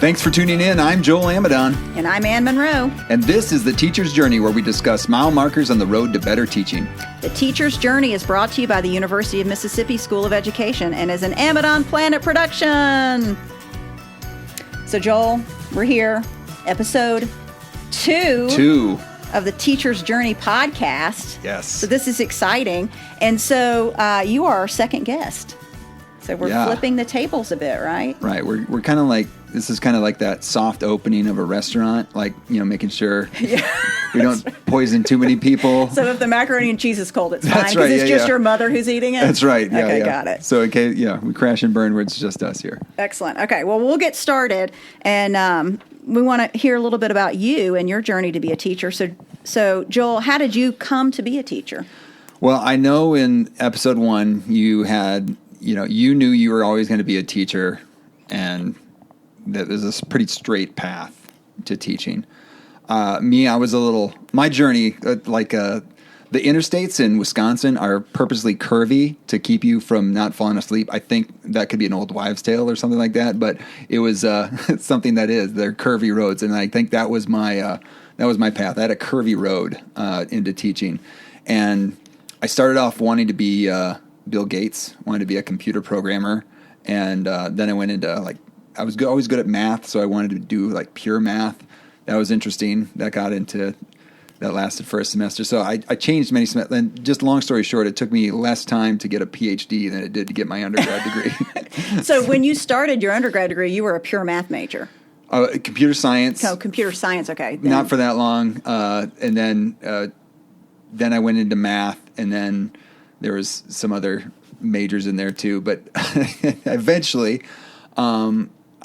Thanks for tuning in. I'm Joel Amidon. And I'm Ann Monroe. And this is The Teacher's Journey, where we discuss mile markers on the road to better teaching. The Teacher's Journey is brought to you by the University of Mississippi School of Education and is an Amidon Planet production. So, Joel, we're here, episode 2 of the Teacher's Journey podcast. Yes. So this is exciting. And so you are our second guest. So we're flipping the tables a bit, right? Right. We're kind of like, this is kind of like that soft opening of a restaurant, like, making sure we don't poison too many people. So if the macaroni and cheese is cold, it's fine. That's right. Because it's just your mother who's eating it? That's right. Yeah, okay, got it. So, we crash and burn where it's just us here. Excellent. Okay, well, we'll get started. And we want to hear a little bit about you and your journey to be a teacher. So Joel, how did you come to be a teacher? Well, I know in episode 1 you had, you knew you were always going to be a teacher, and that there's a pretty straight path to teaching. I was my journey, the interstates in Wisconsin are purposely curvy to keep you from not falling asleep. I think that could be an old wives' tale or something like that, but it was something that is. They're curvy roads, and I think that was my path. I had a curvy road into teaching, and I started off wanting to be Bill Gates, wanted to be a computer programmer, and then I went into I was always good at math, so I wanted to do pure math. That was interesting. That lasted for a semester. So I changed many semesters. And just long story short, it took me less time to get a PhD than it did to get my undergrad degree. So when you started your undergrad degree, you were a pure math major. Computer science. Oh, computer science. Okay. Not for that long. And then I went into math, and then there was some other majors in there too. But eventually,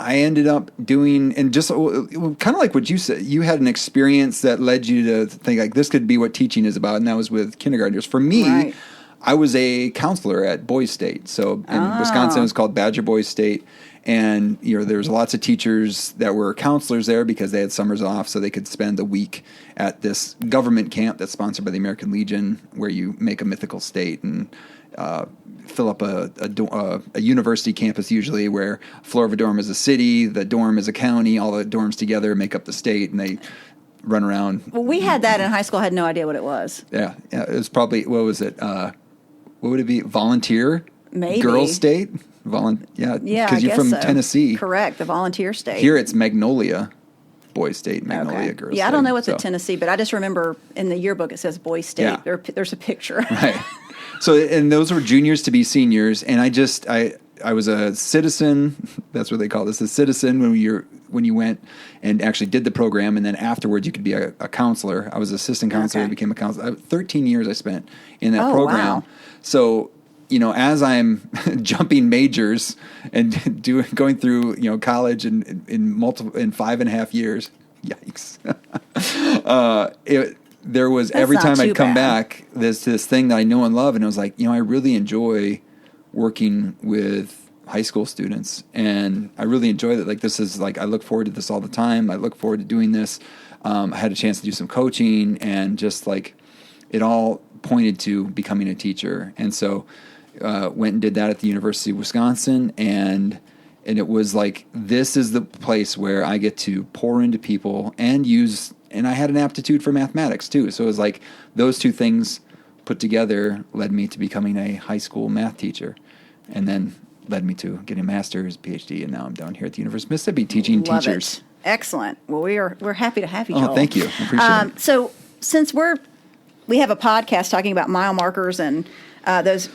I ended up doing, and just kind of like what you said, you had an experience that led you to think this could be what teaching is about, and that was with kindergartners. For me, right. I was a counselor at Boys State. So in Wisconsin, it was called Badger Boys State. And there was lots of teachers that were counselors there because they had summers off, so they could spend the week at this government camp that's sponsored by the American Legion, where you make a mythical state and fill up a university campus, usually, where floor of a dorm is a city, the dorm is a county, all the dorms together make up the state, and they run around. Well, we had that in high school. I had no idea what it was. Yeah, it was probably, what was it? What would it be? Volunteer? Maybe. Girls state? Because you're from Tennessee. Correct, the volunteer state. Here it's Magnolia Boys State, Magnolia Girls State. Yeah, I don't know what's at Tennessee, but I just remember in the yearbook it says Boys State. Yeah. There's a picture. Right. So, and those were juniors to be seniors, and I was a citizen. That's what they call this, a citizen when you went and actually did the program, and then afterwards you could be a counselor. I was assistant counselor, I became a counselor. 13 years I spent in that program. Wow. So, as I'm jumping majors and going through college in 5.5 years, yikes. There was every time I'd come back, there's this thing that I know and love, and I was like, I really enjoy working with high school students, and I really enjoy that. This is I look forward to this all the time. I look forward to doing this. I had a chance to do some coaching, and just it all pointed to becoming a teacher, and so went and did that at the University of Wisconsin, and it was this is the place where I get to pour into people and use. And I had an aptitude for mathematics, too. So it was those two things put together led me to becoming a high school math teacher, and then led me to getting a master's, PhD, and now I'm down here at the University of Mississippi teaching teachers. It. Excellent. Well, we're happy to have you, Joel. Oh, thank you. I appreciate it. So since we have a podcast talking about mile markers and those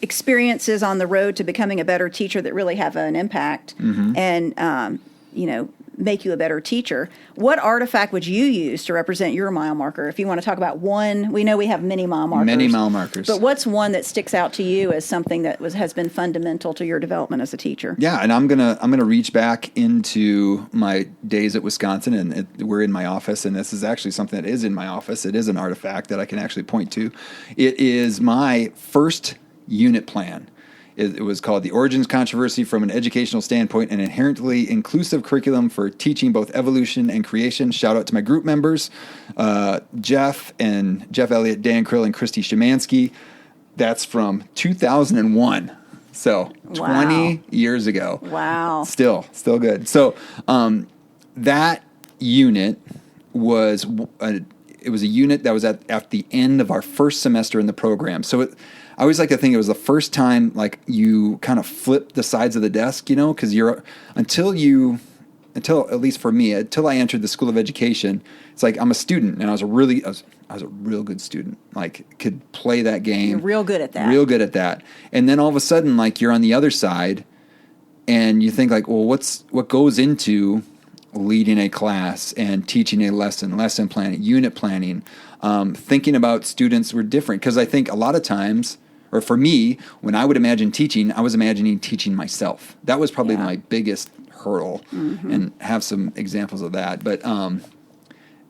experiences on the road to becoming a better teacher that really have an impact, and make you a better teacher, what artifact would you use to represent your mile marker? If you want to talk about one, we know we have many mile markers. Many mile markers. But what's one that sticks out to you as something that has been fundamental to your development as a teacher? Yeah, and I'm gonna reach back into my days at Wisconsin, and we're in my office, and this is actually something that is in my office. It is an artifact that I can actually point to. It is my first unit plan. It was called The Origins Controversy from an Educational Standpoint, an inherently inclusive curriculum for teaching both evolution and creation. Shout out to my group members, Jeff Elliott, Dan Krill, and Christy Shemansky. That's from 2001. So 20 years ago. Wow. Still good. So that unit was it was a unit that was at the end of our first semester in the program. So I always like to think it was the first time like you kind of flip the sides of the desk, because until at least for me, until I entered the School of Education, it's like I'm a student, and I was a real good student. Like, could play that game. You're real good at that. Real good at that. And then all of a sudden, like, you're on the other side, and you think like, well, what goes into leading a class and teaching a lesson planning, unit planning, thinking about students were different. Because I think a lot of times, or for me, when I would imagine teaching, I was imagining teaching myself. That was probably my biggest hurdle, and have some examples of that. But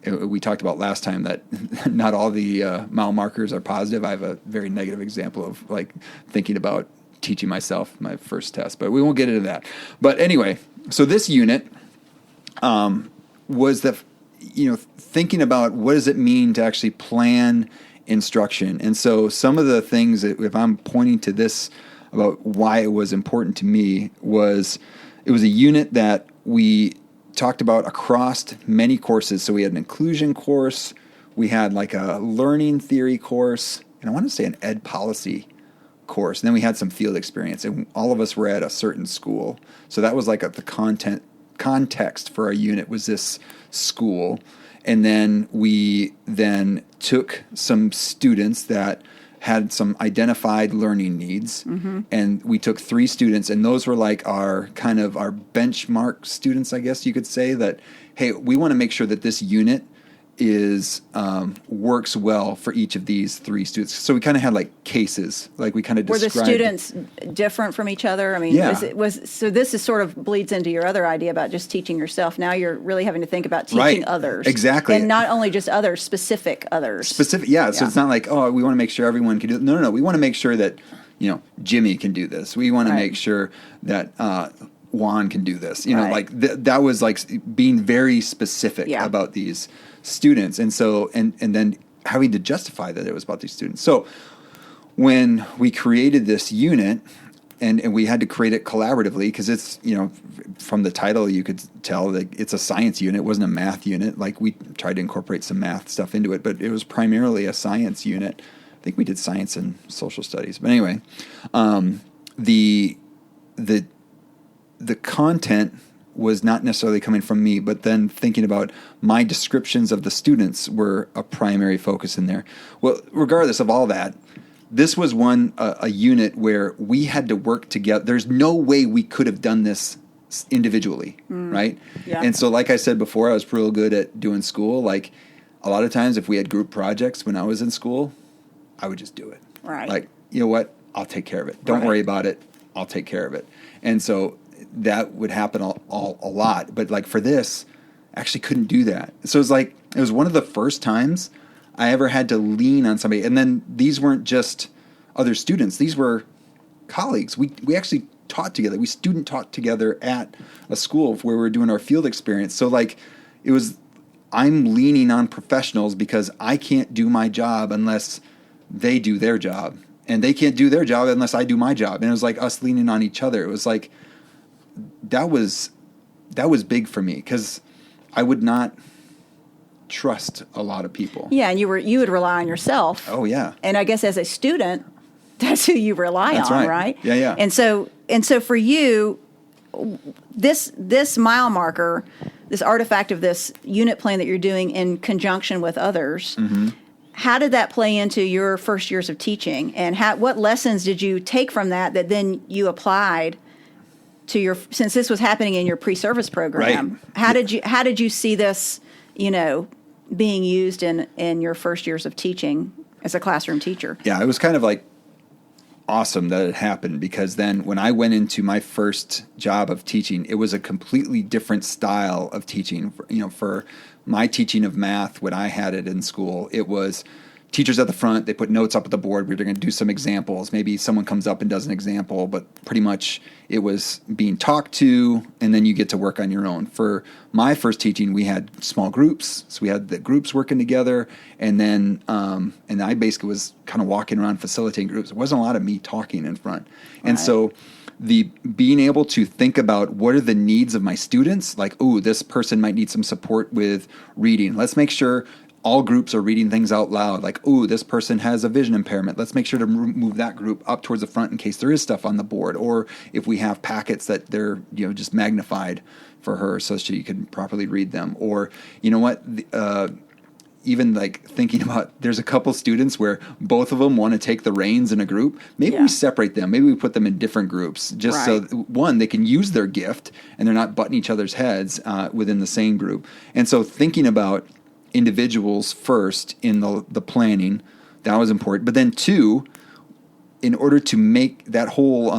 we talked about last time that not all the mile markers are positive. I have a very negative example of like thinking about teaching myself my first test, but we won't get into that. But anyway, so this unit was thinking about what does it mean to actually plan instruction. And so some of the things that, if I'm pointing to this about why it was important to me, it was a unit that we talked about across many courses. So we had an inclusion course, we had like a learning theory course, and I want to say an ed policy course. And then we had some field experience, and all of us were at a certain school. So that was like the context for our unit was this school. And then we took some students that had some identified learning needs, and we took 3 students, and those were like our benchmark students, I guess you could say, that, hey, we want to make sure that this unit works well for each of these 3 students. So we kind of had like cases, like we kind of described. Were the students different from each other? I mean, so this is sort of bleeds into your other idea about just teaching yourself. Now you're really having to think about teaching others. Exactly. And not only just others, specific others. So it's not like, oh, we want to make sure everyone can do it. No. We want to make sure that, Jimmy can do this. We want to make sure that Juan can do this. That was like being very specific about these students, and so and then having to justify that it was about these students. So when we created this unit, and we had to create it collaboratively, because it's from the title you could tell that it's a science unit. It wasn't a math unit. Like, we tried to incorporate some math stuff into it, but it was primarily a science unit. I think we did science and social studies, but anyway, the content was not necessarily coming from me, but then thinking about my descriptions of the students were a primary focus in there. Well, regardless of all that, this was a unit where we had to work together. There's no way we could have done this individually, right? Yeah. And so, like I said before, I was real good at doing school. Like, a lot of times if we had group projects when I was in school, I would just do it. Right. Like, you know what? I'll take care of it. Don't worry about it. I'll take care of it. And so that would happen a lot. But like for this, I actually couldn't do that. So it was one of the first times I ever had to lean on somebody. And then these weren't just other students. These were colleagues. We actually taught together. We student taught together at a school where we were doing our field experience. So like I'm leaning on professionals because I can't do my job unless they do their job. And they can't do their job unless I do my job. And it was like us leaning on each other. It was like, that was big for me, because I would not trust a lot of people. Yeah, and you would rely on yourself. Oh yeah. And I guess as a student, that's who you rely on, right? Yeah. And so for you, this mile marker, this artifact of this unit plan that you're doing in conjunction with others, how did that play into your first years of teaching, and what lessons did you take from that then you applied to since this was happening in your pre-service program? Right. How did you see this, being used in your first years of teaching as a classroom teacher? Yeah, it was kind of like awesome that it happened, because then when I went into my first job of teaching, it was a completely different style of teaching. For my teaching of math, when I had it in school, it was teachers at the front, they put notes up at the board. We were going to do some examples. Maybe someone comes up and does an example, but pretty much it was being talked to, and then you get to work on your own. For my first teaching, we had small groups. So we had the groups working together, and then and I basically was kind of walking around facilitating groups. There wasn't a lot of me talking in front. And so the being able to think about what are the needs of my students, like, oh, this person might need some support with reading. Let's make sure all groups are reading things out loud. Like, oh, this person has a vision impairment. Let's make sure to move that group up towards the front in case there is stuff on the board, or if we have packets that they're just magnified for her so she can properly read them. Or even like thinking about, there's a couple students where both of them want to take the reins in a group. Maybe we separate them. Maybe we put them in different groups just so, one, they can use their gift and they're not butting each other's heads within the same group. And so thinking about individuals first in the planning, that was important. But then two, in order to make that whole,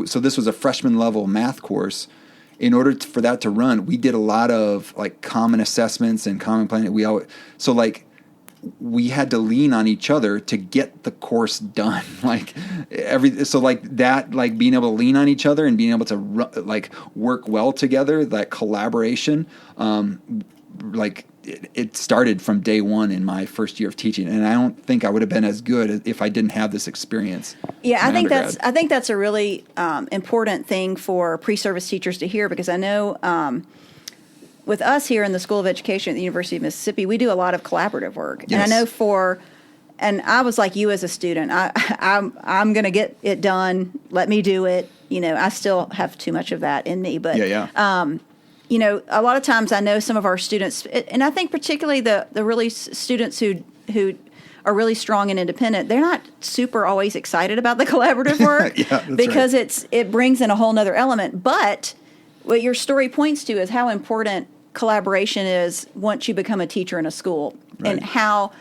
so this was a freshman level math course. In order for that to run, we did a lot of like common assessments and common planning. We had to lean on each other to get the course done. Like being able to lean on each other and being able to work well together, that collaboration, it started from day one in my first year of teaching, and I don't think I would have been as good if I didn't have this experience. Yeah, I think that's a really important thing for pre-service teachers to hear, because I know with us here in the School of Education at the University of Mississippi, we do a lot of collaborative work, and I know and I was like you as a student. I'm going to get it done. Let me do it. I still have too much of that in me, but a lot of times I know some of our students, and I think particularly the really students who are really strong and independent, they're not super always excited about the collaborative work because it brings in a whole nother element. But what your story points to is how important collaboration is once you become a teacher in a school, and how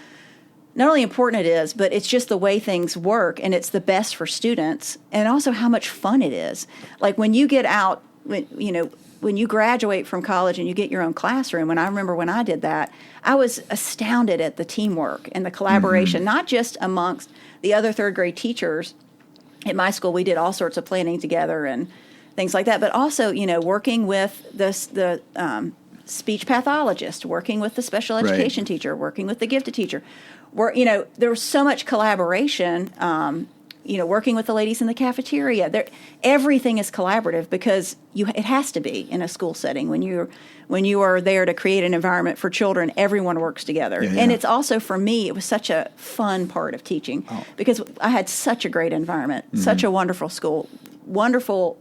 not only important it is, but it's just the way things work, and it's the best for students, and also how much fun it is. Like when you get out, when you graduate from college and you get your own classroom, and I remember when I did that, I was astounded at the teamwork and the collaboration, not just amongst the other third grade teachers. At my school, we did all sorts of planning together and things like that, but also, working with the speech pathologist, working with the special education teacher, working with the gifted teacher. There was so much collaboration, working with the ladies in the cafeteria. Everything is collaborative because it has to be in a school setting. When you are there to create an environment for children, everyone works together. And it's also, for me, it was such a fun part of teaching because I had such a great environment, such a wonderful school, wonderful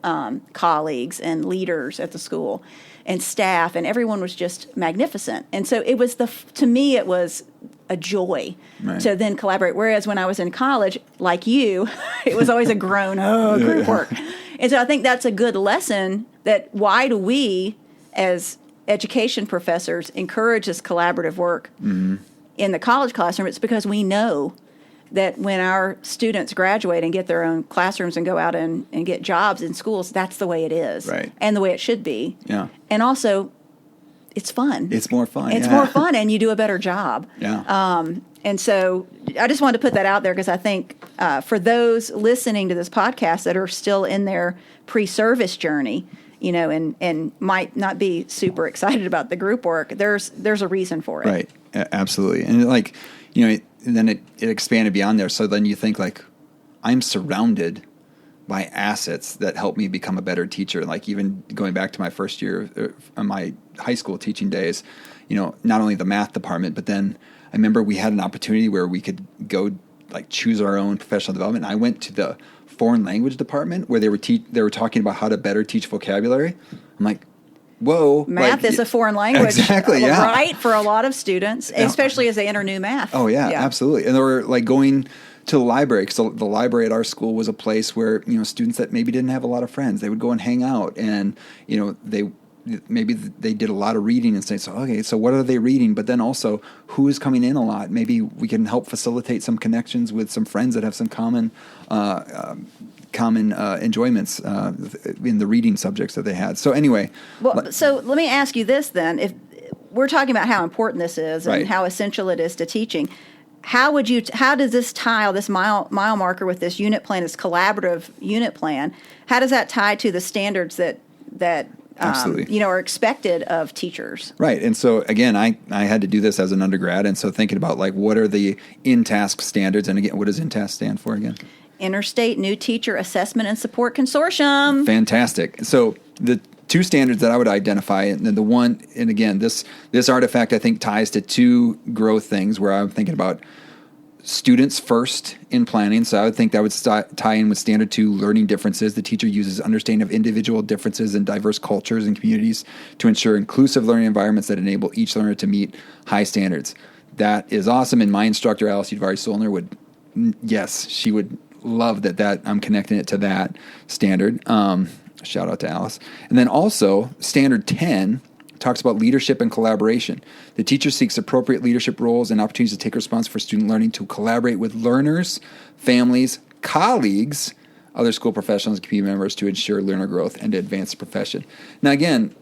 colleagues and leaders at the school and staff, and everyone was just magnificent. And so it was to me, it was a joy to then collaborate. Whereas when I was in college, like you, it was always a group work. And so I think that's a good lesson, that why do we as education professors encourage this collaborative work in the college classroom? It's because we know that when our students graduate and get their own classrooms and go out and get jobs in schools, that's the way it is and the way it should be. Yeah. And also, it's fun. It's more fun. It's more fun, and you do a better job. Yeah. And so I just wanted to put that out there because I think for those listening to this podcast that are still in their pre-service journey, and might not be super excited about the group work, there's a reason for it. Right. Absolutely. And and then it expanded beyond there. So then you think I'm surrounded by assets that help me become a better teacher. Like even going back to my first year of my high school teaching days, not only the math department, but then I remember we had an opportunity where we could go choose our own professional development. And I went to the foreign language department where they were talking about how to better teach vocabulary. I'm like, whoa. Math is a foreign language. Exactly, yeah. Right, for a lot of students, especially as they enter new math. Oh, yeah, absolutely. And they were going to the library, because the library at our school was a place where, students that maybe didn't have a lot of friends, they would go and hang out, and, maybe they did a lot of reading and say, so what are they reading? But then also, who is coming in a lot? Maybe we can help facilitate some connections with some friends that have some common enjoyments in the reading subjects that they had. So anyway. Well, so let me ask you this then. If we're talking about how important this is and how essential it is to teaching, how does this tile, this mile marker with this unit plan, this collaborative unit plan, how does that tie to the standards that Absolutely. Are expected of teachers? Right. And so, again, I had to do this as an undergrad. And so thinking about, like, what are the in-task standards? And again, what does in-task stand for again? Interstate New Teacher Assessment and Support Consortium. Fantastic. So the two standards that I would identify, and then the one, and again, this artifact I think ties to two growth things where I'm thinking about students first in planning. So I would think that would tie in with standard 2, learning differences. The teacher uses understanding of individual differences in diverse cultures and communities to ensure inclusive learning environments that enable each learner to meet high standards. That is awesome. And my instructor, Alice Udvari-Solner, she would love that I'm connecting it to that standard. Shout out to Alice. And then also standard 10 talks about leadership and collaboration. The teacher seeks appropriate leadership roles and opportunities to take responsibility for student learning, to collaborate with learners, families, colleagues, other school professionals, and community members to ensure learner growth and to advance the profession. Now, again,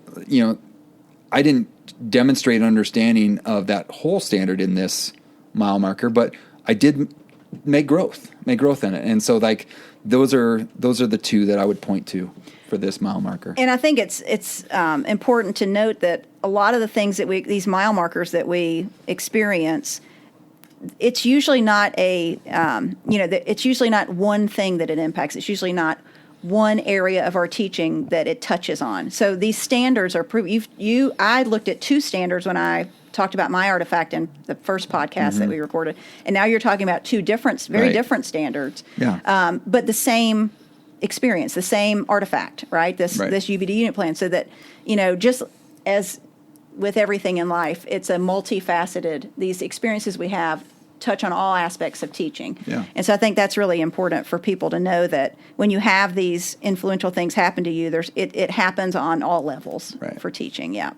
I didn't demonstrate an understanding of that whole standard in this mile marker, but I did make growth in it. And so, like, those are the two that I would point to for this mile marker. And I think it's important to note that a lot of the things that these mile markers that we experience, it's usually not it's usually not one thing that it impacts. It's usually not one area of our teaching that it touches on. So these standards are I looked at two standards when I talked about my artifact in the first podcast that we recorded, and now you're talking about two very different standards. Yeah. But the same experience, the same artifact, right? This UBD unit plan, so that, just as with everything in life, it's a multifaceted, these experiences we have touch on all aspects of teaching. Yeah. And so I think that's really important for people to know, that when you have these influential things happen to you, it happens on all levels for teaching. Yeah.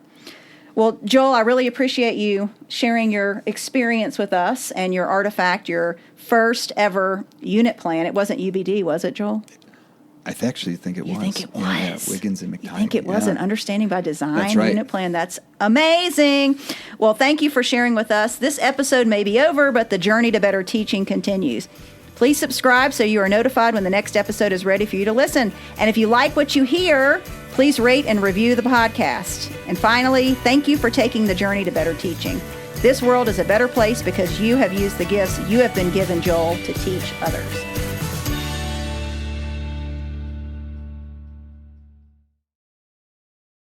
Well, Joel, I really appreciate you sharing your experience with us and your artifact, your first ever unit plan. It wasn't UBD, was it, Joel? I actually think it was. You think it was? Yeah, Wiggins and McTighe. You think it was an Understanding by Design That's right. unit plan? That's amazing. Well, thank you for sharing with us. This episode may be over, but the journey to better teaching continues. Please subscribe so you are notified when the next episode is ready for you to listen. And if you like what you hear, please rate and review the podcast. And finally, thank you for taking the journey to better teaching. This world is a better place because you have used the gifts you have been given, Joel, to teach others.